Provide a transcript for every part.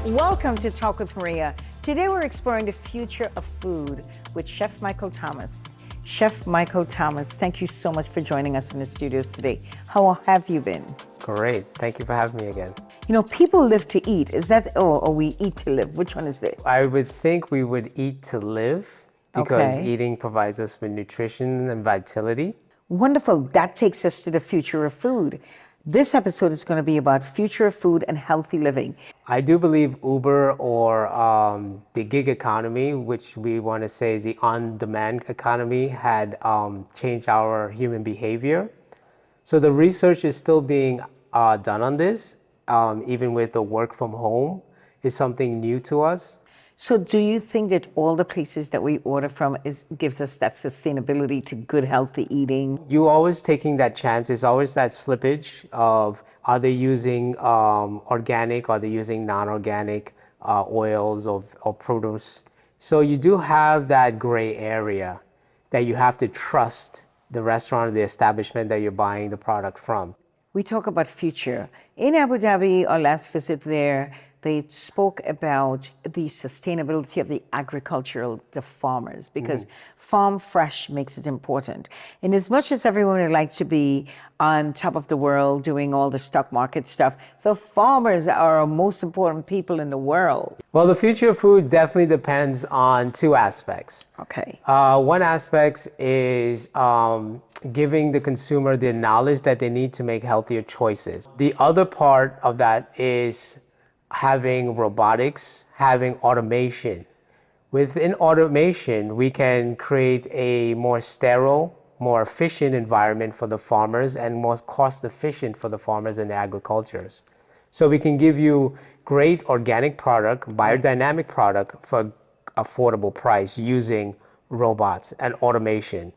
Welcome to Talk with Maria. Today we're exploring the future of food with Chef Michael Thomas. Chef Michael Thomas, thank you so much for joining us in the studios today. How have you been? Great. Thank you for having me again. You know, people live to eat. Is that, or we eat to live? Which one is it? I would think we would eat to live because Okay. eating provides us with nutrition and vitality. Wonderful. That takes us to the future of food. This episode is going to be about future of food and healthy living. I do believe Uber or the gig economy, which we want to say is the on-demand economy, had changed our human behavior. So the research is still being done on this, even with the work from home, is something new to us. So do you think that all the places that we order from gives us that sustainability to good, healthy eating? You always taking that chance. It's always that slippage of, are they using organic, are they using non-organic oils or produce? So you do have that gray area that you have to trust the restaurant or the establishment that you're buying the product from. We talk about future. In Abu Dhabi, our last visit there, they spoke about the sustainability of the agricultural, the farmers, because farm fresh makes it important. And as much as everyone would like to be on top of the world doing all the stock market stuff, the farmers are our most important people in the world. Well, the future of food definitely depends on two aspects. Okay. One aspect is giving the consumer the knowledge that they need to make healthier choices. The other part of that is having robotics, having automation. Within automation, we can create a more sterile, more efficient environment for the farmers and more cost efficient for the farmers and the agricultures. So we can give you great organic product, biodynamic product for affordable price using robots and automation.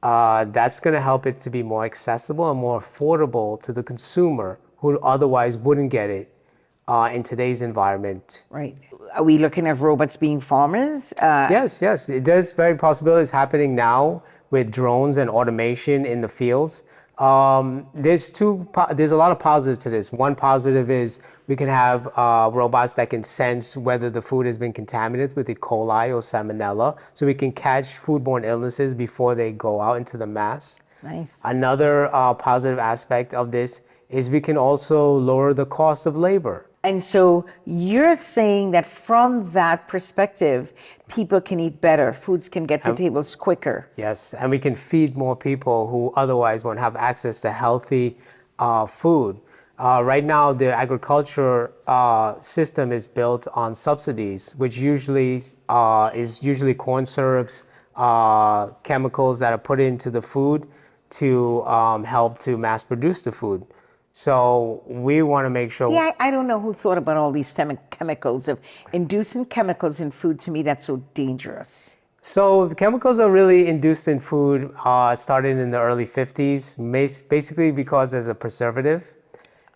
That's going to help it to be more accessible and more affordable to the consumer who otherwise wouldn't get it in today's environment. Right. Are we looking at robots being farmers? Yes. There's very possible it's happening now with drones and automation in the fields. There's a lot of positives to this. One positive is we can have robots that can sense whether the food has been contaminated with E. coli or salmonella, so we can catch foodborne illnesses before they go out into the mass. Nice. Another positive aspect of this is we can also lower the cost of labor. And so you're saying that from that perspective, people can eat better, foods can get to tables quicker. Yes, and we can feed more people who otherwise won't have access to healthy food. Right now, the agriculture system is built on subsidies, which usually is usually corn syrups, chemicals that are put into the food to help to mass produce the food. So we want to make sure. See, I don't know who thought about all these chemicals, of inducing chemicals in food. To me, that's so dangerous. So the chemicals are really induced in food, started in the early 50s, basically because there's a preservative.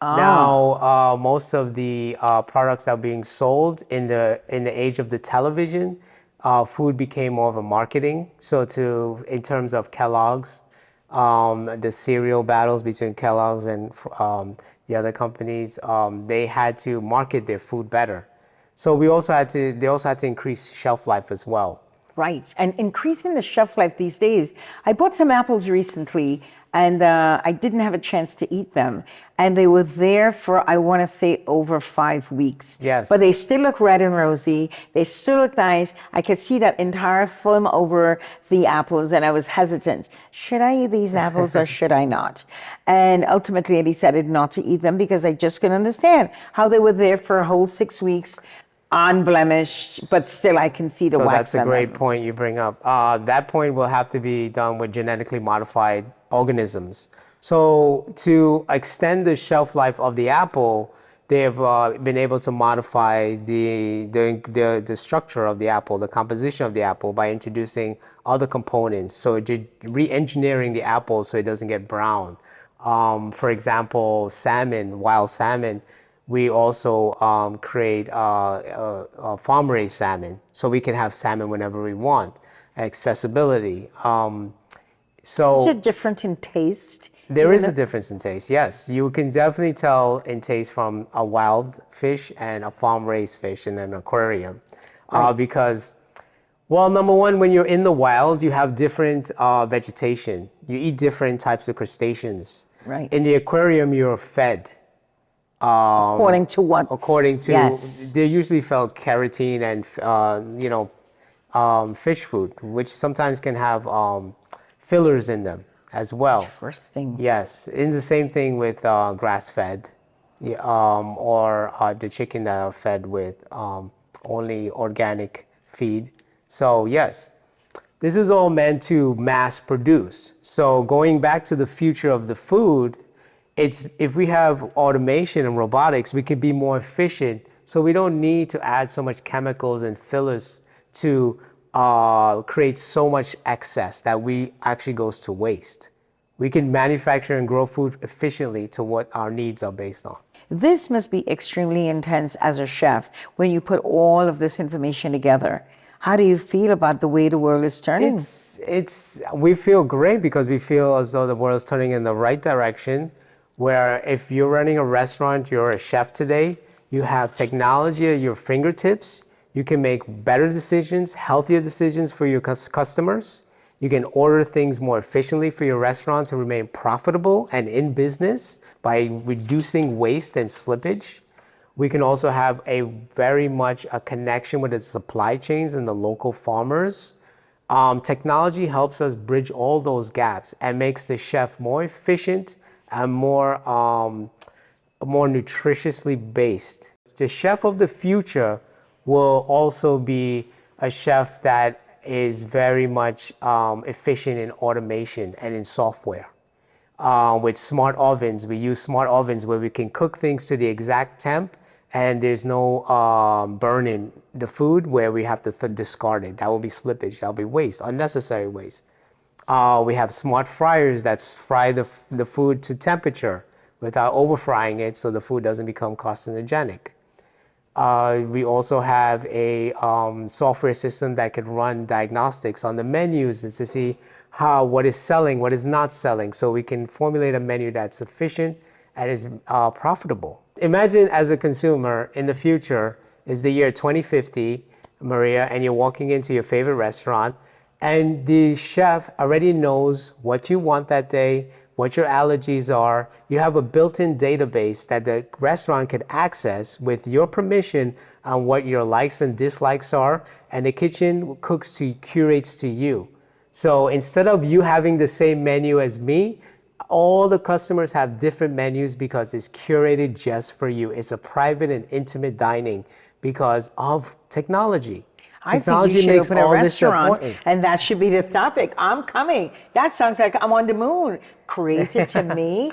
Now, most of the products that are being sold in the age of the television, food became more of a marketing. So in terms of Kellogg's, the cereal battles between Kellogg's and the other companies, they had to market their food better. So they also had to increase shelf life as well. Right, and increasing the shelf life these days. I bought some apples recently, and I didn't have a chance to eat them. And they were there for, I want to say, over 5 weeks. Yes. But they still look red and rosy. They still look nice. I could see that entire film over the apples, and I was hesitant. Should I eat these apples or should I not? And ultimately, I decided not to eat them because I just couldn't understand how they were there for a whole 6 weeks. Unblemished, but still I can see the wax. So that's a on great them. point you bring up. That point will have to be done with genetically modified organisms. So to extend the shelf life of the apple, they've been able to modify the structure of the apple, the composition of the apple, by introducing other components. So re-engineering the apple so it doesn't get brown. For example, salmon, wild salmon, we also create farm-raised salmon, so we can have salmon whenever we want. Accessibility. Is it different in taste? There is a difference in taste, yes. You can definitely tell in taste from a wild fish and a farm-raised fish in an aquarium. Because, well, number one, when you're in the wild, you have different vegetation. You eat different types of crustaceans. Right. In the aquarium, you're fed. According to what? According to, Yes. they usually fed keratin and, fish food, which sometimes can have fillers in them as well. Interesting. Yes, it's the same thing with grass-fed, or the chicken that are fed with only organic feed. So yes, this is all meant to mass produce. So going back to the future of the food, it's if we have automation and robotics, we could be more efficient. So we don't need to add so much chemicals and fillers to create so much excess that we actually goes to waste. We can manufacture and grow food efficiently to what our needs are based on. This must be extremely intense as a chef when you put all of this information together. How do you feel about the way the world is turning? We feel great because we feel as though the world is turning in the right direction, where if you're running a restaurant, you're a chef today, you have technology at your fingertips, you can make better decisions, healthier decisions for your customers. You can order things more efficiently for your restaurant to remain profitable and in business by reducing waste and slippage. We can also have a very much a connection with the supply chains and the local farmers. Technology helps us bridge all those gaps and makes the chef more efficient and more nutritiously based. The chef of the future will also be a chef that is very much efficient in automation and in software. With smart ovens, we use smart ovens where we can cook things to the exact temp and there's no burn in the food where we have to discard it. That will be slippage, that will be waste, unnecessary waste. We have smart fryers that fry the food to temperature without over frying it so the food doesn't become carcinogenic. We also have a software system that can run diagnostics on the menus to see what is selling, what is not selling, so we can formulate a menu that's efficient and is profitable. Imagine as a consumer in the future is the year 2050, Maria, and you're walking into your favorite restaurant and the chef already knows what you want that day, what your allergies are. You have a built-in database that the restaurant can access with your permission on what your likes and dislikes are, and the kitchen curates to you. So instead of you having the same menu as me, all the customers have different menus because it's curated just for you. It's a private and intimate dining because of technology. I think you should makes open a all this restaurant, important. and that should be the topic. I'm coming. That sounds like I'm on the moon. Created to me.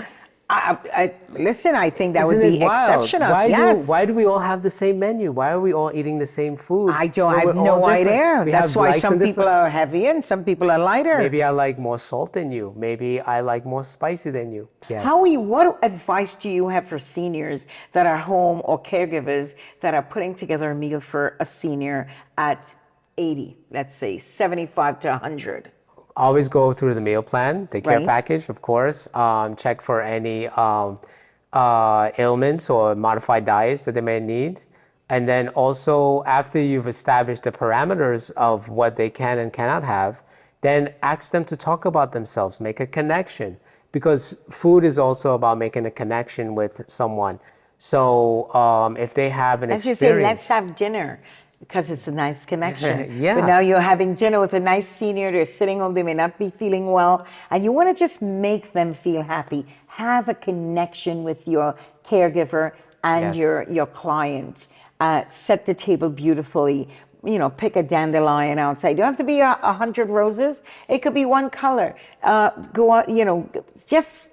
Listen, I think that Isn't would be it wild? exceptional. Why Yes. why do we all have the same menu? Why are we all eating the same food? I when have we're all no different? idea. We That's have why likes some and people are heavy and some people are lighter. Maybe I like more salt than you. Maybe I like more spicy than you. Yes. What advice do you have for seniors that are home or caregivers that are putting together a meal for a senior at 80, let's say 75 to 100? Always go through the meal plan, the care Right. package, of course. Check for any ailments or modified diets that they may need. And then also, after you've established the parameters of what they can and cannot have, then ask them to talk about themselves, make a connection. Because food is also about making a connection with someone. So if they have an As you experience. say, let's have dinner because it's a nice connection. Yeah. But now you're having dinner with a nice senior, they're sitting home, they may not be feeling well, and you want to just make them feel happy. Have a connection with your caregiver and Yes. your client. Set the table beautifully. Pick a dandelion outside. You don't have to be 100 roses. It could be one color. Go on, just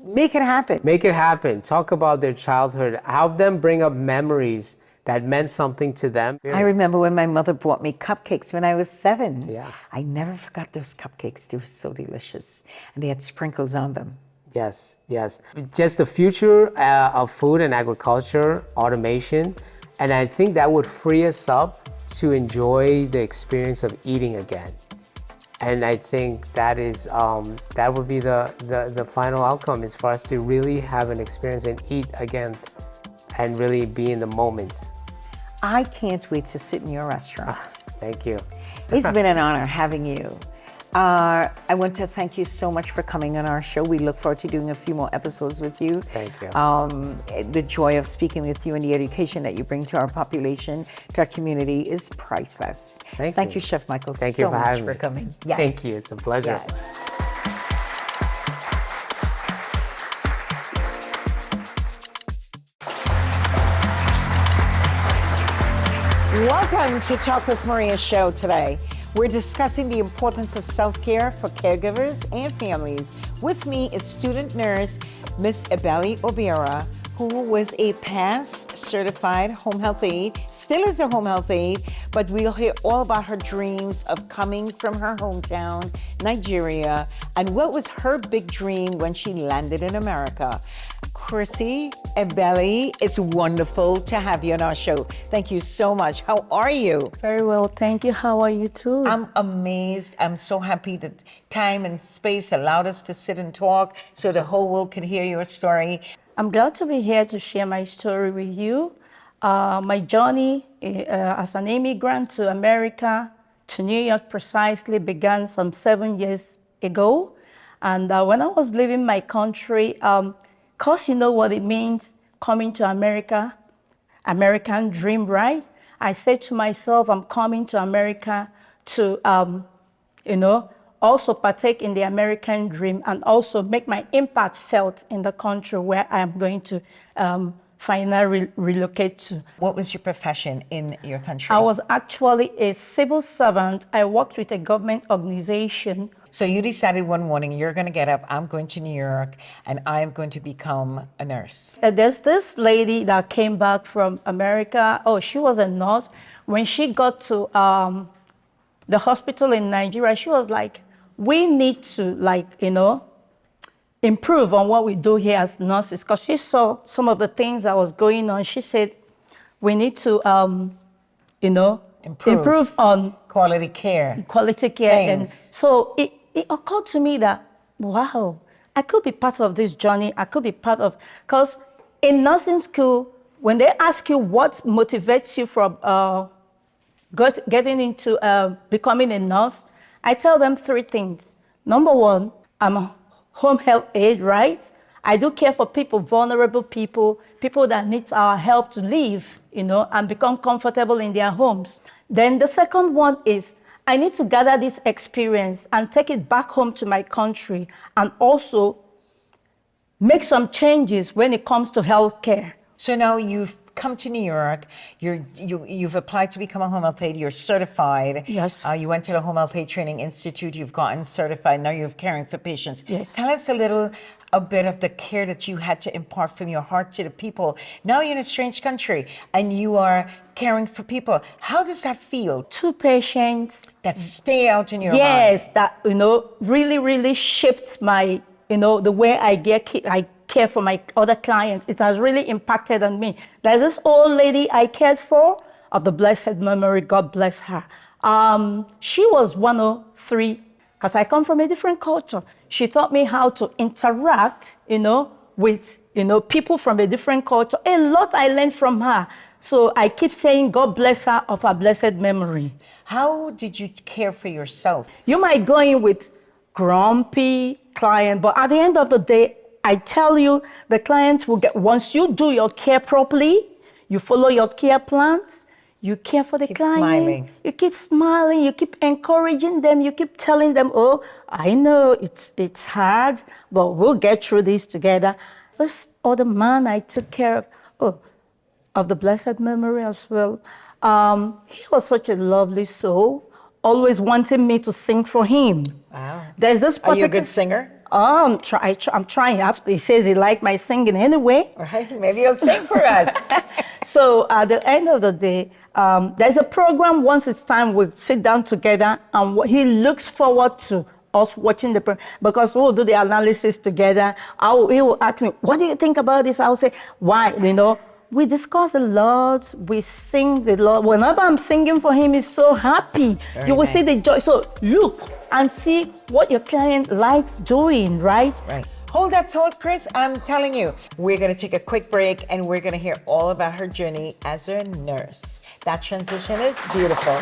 make it happen. Make it happen. Talk about their childhood. Have them bring up memories that meant something to them. I remember when my mother brought me cupcakes when I was 7. Yeah. I never forgot those cupcakes. They were so delicious. And they had sprinkles on them. Yes, yes. Just the future of food and agriculture, automation, and I think that would free us up to enjoy the experience of eating again. And I think that is that would be the final outcome, is for us to really have an experience and eat again and really be in the moment. I can't wait to sit in your restaurant. Thank you. It's been an honor having you. I want to thank you so much for coming on our show. We look forward to doing a few more episodes with you. Thank you. The joy of speaking with you and the education that you bring to our population, to our community, is priceless. Thank you, Chef Michael, Thank you so for much having for me. coming. Yes. Thank you. It's a pleasure. Yes. Welcome to Talk with Maria show today. We're discussing the importance of self-care for caregivers and families. With me is student nurse, Miss Ebele Obiora, who was a past certified home health aide, still is a home health aide, but we'll hear all about her dreams of coming from her hometown, Nigeria, and what was her big dream when she landed in America. Chrissy, Ebele, it's wonderful to have you on our show. Thank you so much. How are you? Very well, thank you. How are you too? I'm amazed. I'm so happy that time and space allowed us to sit and talk so the whole world could hear your story. I'm glad to be here to share my story with you. My journey as an immigrant to America, to New York precisely, began some 7 years ago. And when I was leaving my country, because you know what it means coming to America, American dream, right? I said to myself, I'm coming to America to, also partake in the American dream and also make my impact felt in the country where I am going to finally relocate to. What was your profession in your country? I was actually a civil servant. I worked with a government organization. So you decided one morning, you're going to get up, I'm going to New York, and I'm going to become a nurse. There's this lady that came back from America. Oh, she was a nurse. When she got to the hospital in Nigeria, she was like, we need to, improve on what we do here as nurses, because she saw some of the things that was going on. She said, we need to, improve on quality care. Quality care. Things. And so it occurred to me that, wow, I could be part of this journey. I could be part of, because in nursing school, when they ask you what motivates you from getting into becoming a nurse, I tell them 3 things. Number 1, I'm a home health aide, right? I do care for people, vulnerable people, people that need our help to live, and become comfortable in their homes. Then the second one is, I need to gather this experience and take it back home to my country and also make some changes when it comes to healthcare. So now you've come to New York, you've applied to become a home health aide, you're certified. Yes. You went to the Home Health Aide Training Institute, you've gotten certified, now you're caring for patients. Yes. Tell us a bit of the care that you had to impart from your heart to the people. Now you're in a strange country and you are caring for people. How does that feel? 2 patients. That stay out in your mind. Yes, that, really, really shaped my, the way I care for my other clients. It has really impacted on me. There's this old lady I cared for, of the blessed memory, God bless her. She was 103, because I come from a different culture. She taught me how to interact, with, people from a different culture. A lot I learned from her. So I keep saying, God bless her of her blessed memory. How did you care for yourself? You might go in with grumpy client, but at the end of the day, I tell you, the client will get, once you do your care properly, you follow your care plans, you care for the client, smiling. You keep smiling, you keep encouraging them, you keep telling them, oh, I know it's hard, but we'll get through this together. This other man I took care of the blessed memory as well. He was such a lovely soul, always wanting me to sing for him. Wow. There's this Are you a good singer? I'm trying. He says he liked my singing anyway. All right, maybe you'll sing for us. So at the end of the day, there's a program, once it's time, we sit down together, and he looks forward to us watching the program, because we'll do the analysis together. He will ask me, what do you think about this? I'll say, why, we discuss a lot. We sing a lot. Whenever I'm singing for him, he's so happy. You will see the joy. So look and see what your client likes doing, right? Right. Hold that thought, Chris. I'm telling you, we're going to take a quick break and we're going to hear all about her journey as a nurse. That transition is beautiful.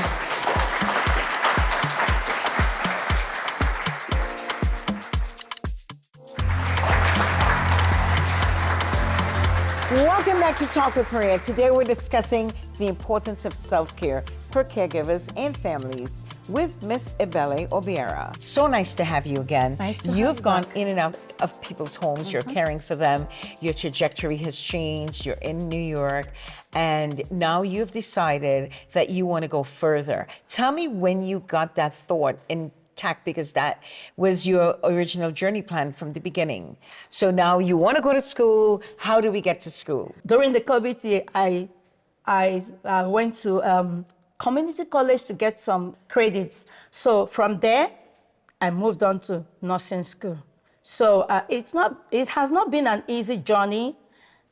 Welcome back to Talk with Maria. Today we're discussing the importance of self-care for caregivers and families with Miss Ebele Obiora. So nice to have you again. Nice to have You've you gone back. in and out of people's homes. You're caring for them. Your trajectory has changed. You're in New York. And now you've decided that you want to go further. Tell me when you got that thought intact, because that was your original journey plan from the beginning. So now you want to go to school. How do we get to school? During the COVID year, I went to community college to get some credits. So from there, I moved on to nursing school. So it has not been an easy journey.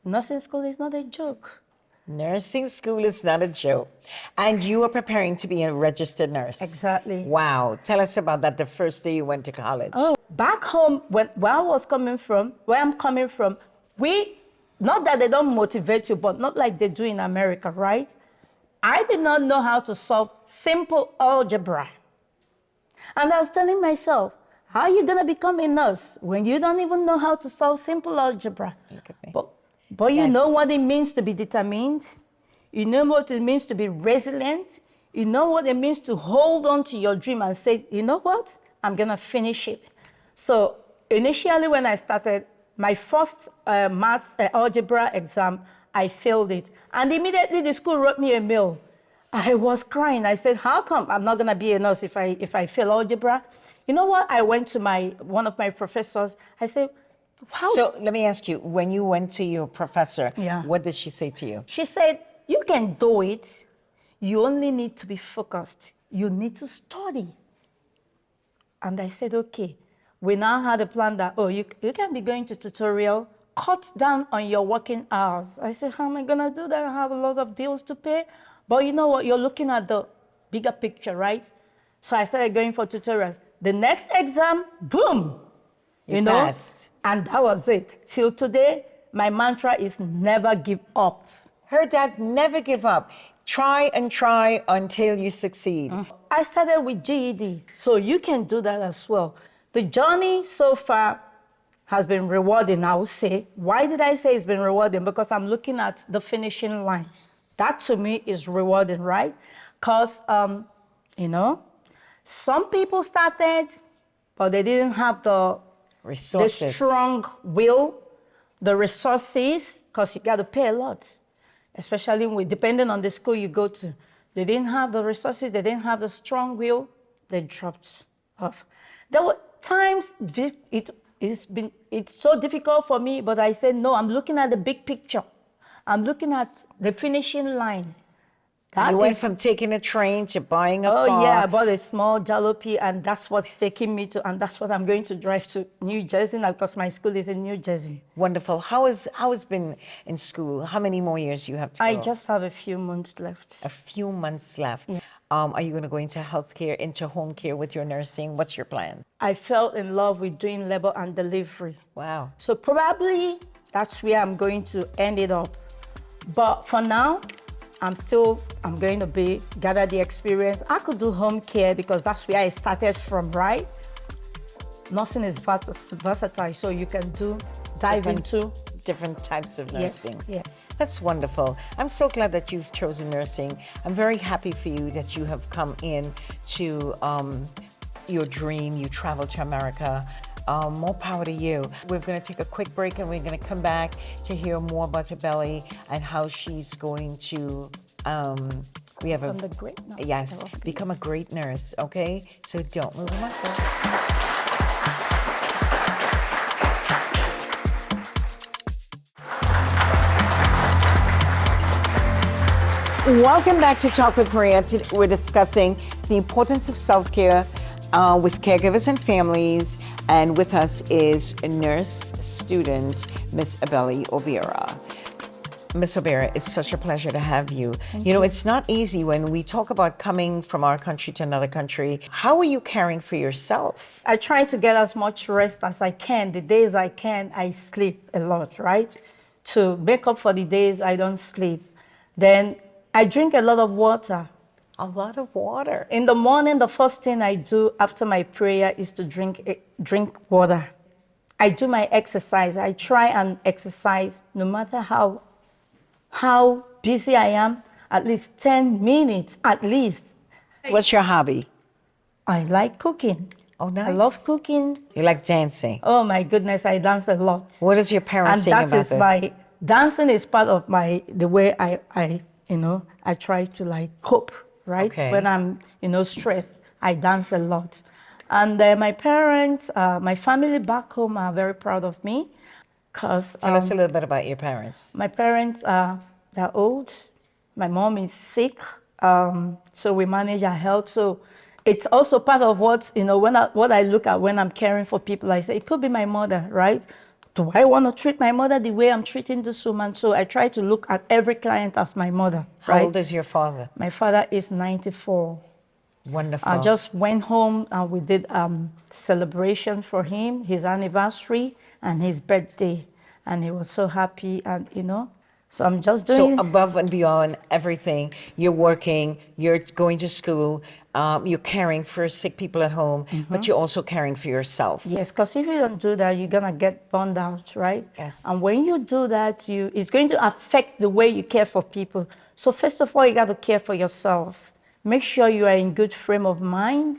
Nursing school is not a joke. Nursing school is not a joke. And you are preparing to be a registered nurse. Exactly. Wow. Tell us about that the first day you went to college. Oh, back home, where I'm coming from, not that they don't motivate you, but not like they do in America, right? I did not know how to solve simple algebra. And I was telling myself, how are you going to become a nurse when you don't even know how to solve simple algebra? Look at me. But you Yes. know what it means to be determined. You know what it means to be resilient. You know what it means to hold on to your dream and say, you know what? I'm going to finish it. So initially when I started, my first maths algebra exam, I failed it. And immediately the school wrote me a mail. I was crying. I said, how come I'm not going to be a nurse if I fail algebra? You know what? I went to one of my professors. I said, how? So let me ask you, when you went to your professor, Yeah. what did she say to you? She said, you can do it. You only need to be focused. You need to study. And I said, okay. We now had a plan that, you can be going to tutorial, cut down on your working hours. I said, how am I going to do that? I have a lot of bills to pay. But you know what? You're looking at the bigger picture, right? So I started going for tutorials. The next exam, boom, You passed. And that was it. Till today, my mantra is never give up. Heard that? Never give up. Try and try until you succeed. I started with GED, so you can do that as well. The journey so far has been rewarding, I would say. Why did I say it's been rewarding? Because I'm looking at the finishing line. That to me is rewarding, right? Because, some people started, but they didn't have the Resources. strong will, the resources, because you got to pay a lot, especially depending on the school you go to. They didn't have the resources, they didn't have the strong will, they dropped off. There were times it's so difficult for me, but I said, no, I'm looking at the big picture. I'm looking at the finishing line. You went from taking a train to buying a car. Oh yeah, I bought a small jalopy, and that's what's taking me to, and that's what I'm going to drive to New Jersey now, because my school is in New Jersey. Wonderful. How has been in school? How many more years you have to go? I just have a few months left. A few months left. Are you going to go into healthcare, into home care with your nursing? What's your plan? I fell in love with doing labor and delivery. Wow. So probably that's where I'm going to end it up. But for now, I'm going to gather the experience. I could do home care because that's where I started from, right? Nursing is versatile, so you can dive into different types of nursing. Yes. That's wonderful. I'm so glad that you've chosen nursing. I'm very happy for you that you have come in to your dream. You traveled to America. More power to you. We're going to take a quick break and we're going to come back to hear more about Ebele and how she's going to become a great nurse, okay? So don't move a muscle. Welcome back to Talk with Maria. We're discussing the importance of self-care with caregivers and families, and with us is a nurse student, Miss Ebele Obiora. Miss Obiora, it's such a pleasure to have you. You know, it's not easy when we talk about coming from our country to another country. How are you caring for yourself? I try to get as much rest as I can. The days I can, I sleep a lot, right? To make up for the days I don't sleep. Then I drink a lot of water. A lot of water. In the morning, the first thing I do after my prayer is to drink water. I do my exercise. I try and exercise no matter how busy I am, at least 10 minutes, at least. What's your hobby? I like cooking. Oh, nice. I love cooking. You like dancing. Oh my goodness, I dance a lot. What does your parents And think that about is this? dancing is part of the way I try to like cope, right? Okay. When I'm, stressed, I dance a lot. And my parents, my family back home are very proud of me. Cause Tell us a little bit about your parents. my parents they're old. My mom is sick, so we manage our health. So it's also part of what what I look at when I'm caring for people. I say it could be my mother, right? Do I want to treat my mother the way I'm treating this woman? So I try to look at every client as my mother. How right? old is your father? My father is 94. Wonderful. I just went home and we did celebration for him, his anniversary and his birthday, and he was so happy. And so I'm just So doing. above and beyond everything, you're working, you're going to school, you're caring for sick people at home, but you're also caring for yourself. Yes, because if you don't do that, you're gonna get burned out, right? Yes. And when you do that, it's going to affect the way you care for people. So first of all, you got to care for yourself. Make sure you are in good frame of mind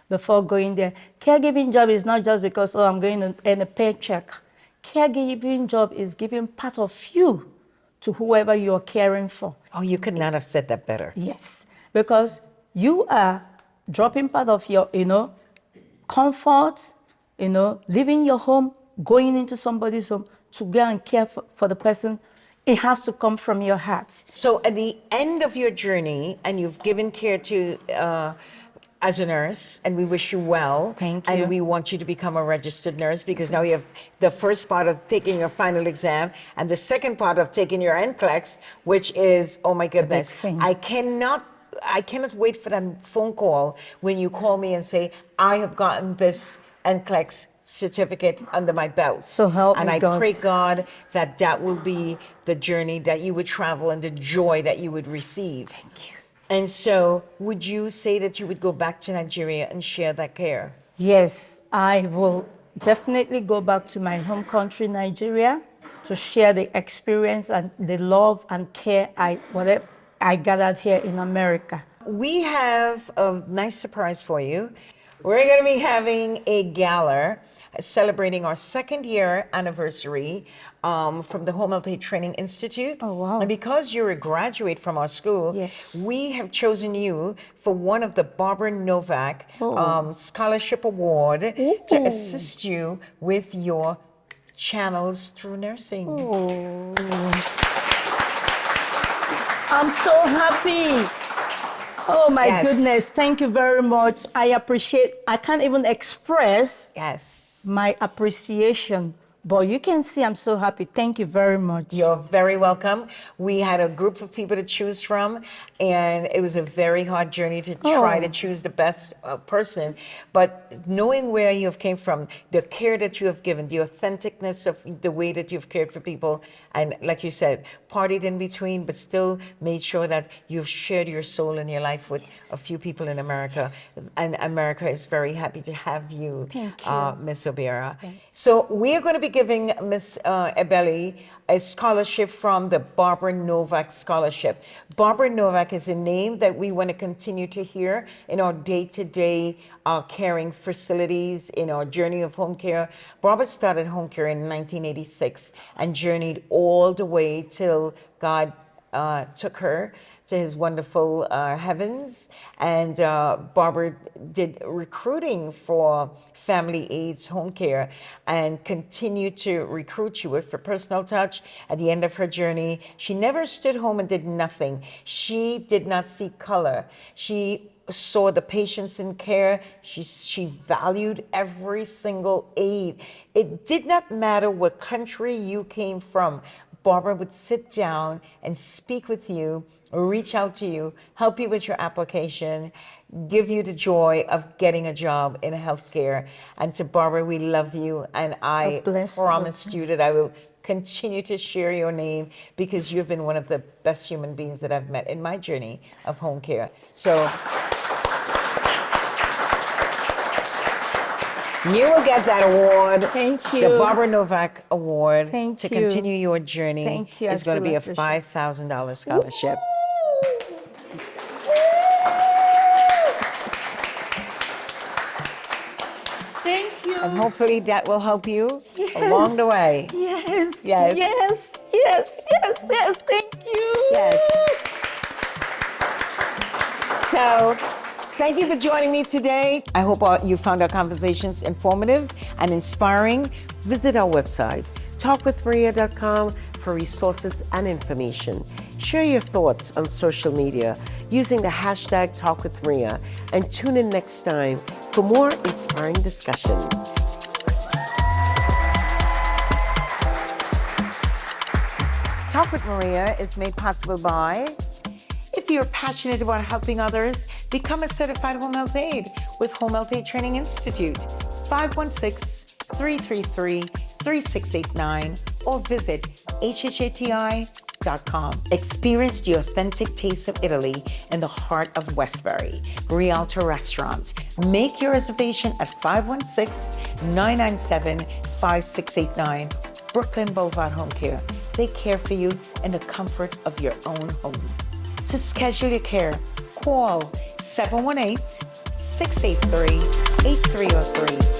before going there. Caregiving job is not just because I'm going to earn a paycheck. Caregiving job is giving part of you to whoever you're caring for. Oh, you could not have said that better. Yes, because you are dropping part of your, comfort, leaving your home, going into somebody's home to go and care for the person. It has to come from your heart. So at the end of your journey, and you've given care to as a nurse, and we wish you well. Thank you. And we want you to become a registered nurse, because now you have the first part of taking your final exam and the second part of taking your NCLEX, which is, oh my goodness, thing. I cannot wait for that phone call when you call me and say, I have gotten this NCLEX certificate under my belt. So help and me I God. pray God that will be the journey that you would travel and the joy that you would receive. Thank you. And so would you say that you would go back to Nigeria and share that care? Yes, I will definitely go back to my home country, Nigeria, to share the experience and the love and care whatever I gathered here in America. We have a nice surprise for you. We're going to be having a gala celebrating our second year anniversary from the Home Health Aid Training Institute. Oh, wow. And because you're a graduate from our school, Yes. we have chosen you for one of the Barbara Novak Oh. Scholarship Award to Ooh. assist you with your channels through nursing. Oh. I'm so happy. Oh my Yes. goodness, thank you very much. I can't even express Yes. my appreciation, but you can see I'm so happy. Thank you very much. You're very welcome. We had a group of people to choose from, and it was a very hard journey to try to choose the best person. But knowing where you have came from, the care that you have given, the authenticness of the way that you've cared for people, and like you said, partied in between, but still made sure that you've shared your soul and your life with a few people in America. And America is very happy to have you, Thank you. Miss Obiora. So we are going to be giving Miss Ebele a scholarship from the Barbara Novak Scholarship. Barbara Novak is a name that we want to continue to hear in our day-to-day caring facilities, in our journey of home care. Barbara started home care in 1986 and journeyed all the way till God took her to his wonderful heavens. And Barbara did recruiting for Family AIDS Home Care and continued to recruit you with for personal touch. At the end of her journey, she never stood home and did nothing. She did not see color. She saw the patients in care. She valued every single aid. It did not matter what country you came from. Barbara would sit down and speak with you, reach out to you, help you with your application, give you the joy of getting a job in healthcare. And to Barbara, we love you. And I bless you. promised you that I will continue to share your name because you've been one of the best human beings that I've met in my journey of home care. So you will get that award. Thank you. The Barbara Novak Award. Thank to you. continue your journey. Thank you. It's going to be a $5,000 scholarship. Thank you. And hopefully that will help you along the way. Yes. Yes. Yes. Yes. Yes. Yes. Thank you. Yes. So, thank you for joining me today. I hope you found our conversations informative and inspiring. Visit our website, talkwithmaria.com, for resources and information. Share your thoughts on social media using the hashtag #TalkWithMaria, and tune in next time for more inspiring discussions. Talk with Maria is made possible by, if you're passionate about helping others, become a certified home health aide with Home Health Aide Training Institute, 516-333-3689, or visit hhati.com. Experience the authentic taste of Italy in the heart of Westbury. Rialto Restaurant. Make your reservation at 516-997-5689. Brooklyn Boulevard Home Care. They care for you in the comfort of your own home. To schedule your care, call 718-683-8303.